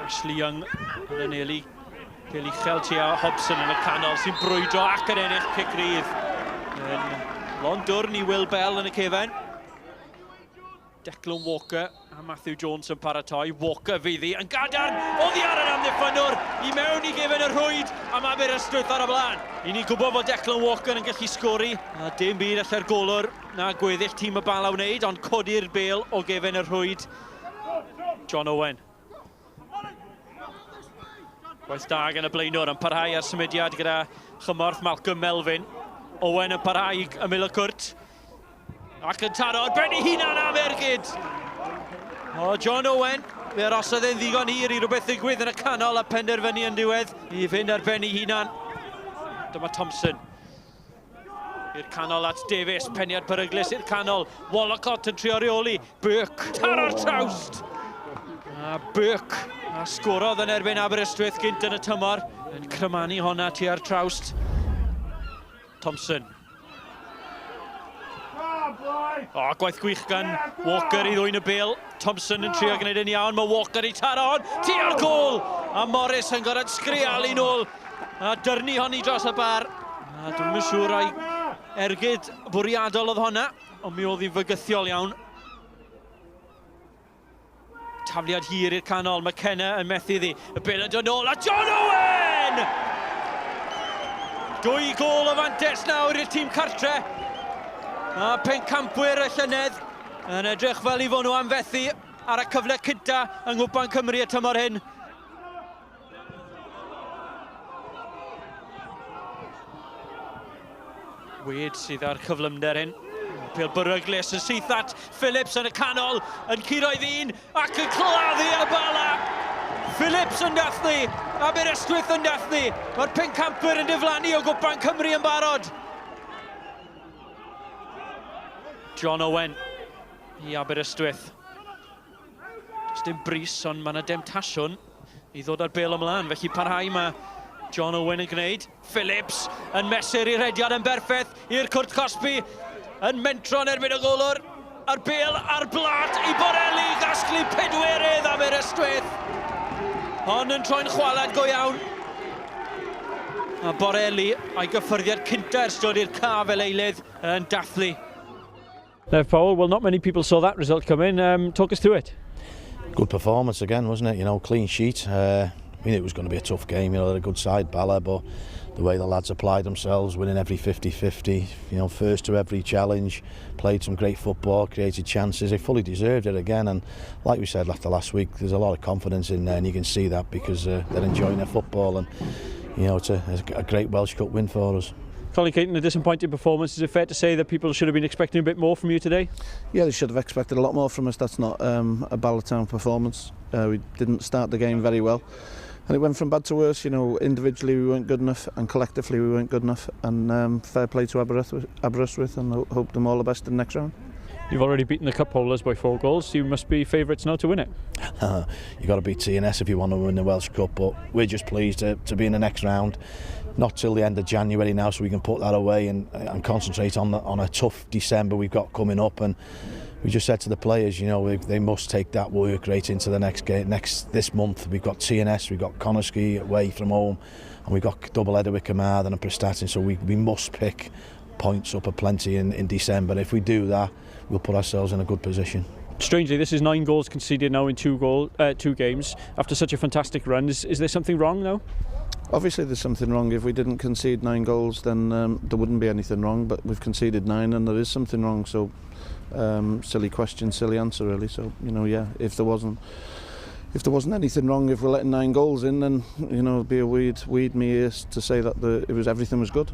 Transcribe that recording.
Ashley Young yn y neli. Gael uchel tua Hobson yn y canol sy'n brwydro ac yn ennill cic rydd. Lon dwrn i Will Bell yn y cefen. Declan Walker a Matthew Jones yn paratoi. Walker fyddi yn gadarn. Oddi ar yr amddiffynwr i mewn i gefen y rhwyd am Aberystwyth ar y blaen. I ni'n gwybod bod Declan Walker yn gallu sgori. A dim byd allan golwr na gweddill tîm y Bala wneud, ond codi'r bêl o gefen y rhwyd. John Owen. Gwaith da gan y blaenwr yn parhau ar symudiad gyda chymorth Malcolm Melvin. Owen yn parhau y Miller Cwrt. Ac yn taro, benni hunan am ergyd. O, John Owen, fe arosodd e'n ddigon hir i rhywbeth ddigwydd yn y canol a penderfynu yn diwedd i fynd ar benni hunan. Dyma Thompson. I'r canol at Davies, peniad peryglis i'r canol. Wollacott yn trio reoli. Burke, taro'r trawst. A Burke, a sgorodd yn erbyn Aberystwyth gynt yn y tymor. Yn crymanu honna tua'r trawst. Thompson. O, gwaith gwych gan Walker i ddwyn y bêl. Thompson yn trio gwneud yn iawn, mae Walker i taro hon, tua'r gôl! A Morris yn gorfod sgrialu nôl. A dyrnu honni dros y bar. A dwi'n yn siŵr ai ergyd bwriadol oedd honna, ond mi oedd hi'n fygythiol iawn. Tafliad hir i'r canol, McKenna yn methu ddi. Y bêl yn dod nôl, a John Owen! 2 gôl o fantes nawr i'r tîm cartre. A pencampwyr y llynedd yn edrych fel i fod nhw am fethu ar y cyfle cynta yng Nghwpan Cymru y tymor hyn. Wade sydd ar cyflymder hyn. Pêl beryglis yn syth at Phillips yn y canol, yn curo'i ddyn ac yn claddu y Bala. Phillips yn dathlu, Aberystwyth yn dathlu. Mae'r pencampwyr yn diflannu o Gwpan Cymru yn barod. John Owen i Aberystwyth. Does dim bris, ond mae yna demtasiwn i ddod ar bêl ymlaen. Felly parhau mae John Owen yn gwneud. Phillips yn mesur i'r rediad yn berffaith i'r Cwrt Cosby. Yn mentro yn erbyn y golwr. A'r bêl ar blat i Borelli. Gasglu pedwerydd Aberystwyth. Hon yn troi'n chwalad go iawn. A Borelli a'i gyffyrddiad cynta ers dod i'r ca fel eilydd yn dathlu. Nev Powell, well, not many people saw that result come in. Talk us through it. Good performance again, wasn't it? You know, clean sheet. I mean, it was going to be a tough game. You know, they're a good side, Bala, but the way the lads applied themselves, winning every 50-50, you know, first to every challenge, played some great football, created chances. They fully deserved it again. And like we said after last week, there's a lot of confidence in there, and you can see that because they're enjoying their football. And you know, it's a great Welsh Cup win for us. Colin Caton, a disappointing performance. Is it fair to say that people should have been expecting a bit more from you today? Yeah, they should have expected a lot more from us. That's not a Bala Town performance. We didn't start the game very well. And it went from bad to worse. You know, individually we weren't good enough and collectively we weren't good enough. And fair play to Aberystwyth and hope them all the best in the next round. You've already beaten the cup holders by 4 goals. You must be favourites now to win it. You've got to beat TNS if you want to win the Welsh Cup, but we're just pleased to be in the next round. Not till the end of January now, so we can put that away and concentrate on a tough December we've got coming up. And we just said to the players, you know, they must take that work rate into the next game. This month we've got TNS, we've got Conisky away from home, and we've got double header with Carmarthen and Prestatyn. So we must pick points up a plenty in December. If we do that, we'll put ourselves in a good position. Strangely, this is 9 goals conceded now in 2 games after such a fantastic run. Is there something wrong now? Obviously there's something wrong. If we didn't concede 9 goals, then there wouldn't be anything wrong, but we've conceded 9 and there is something wrong. So silly question, silly answer really. So, you know, yeah, if there wasn't anything wrong, if we're letting 9 goals in, then, you know, it'd be a weed me ears to say that everything was good.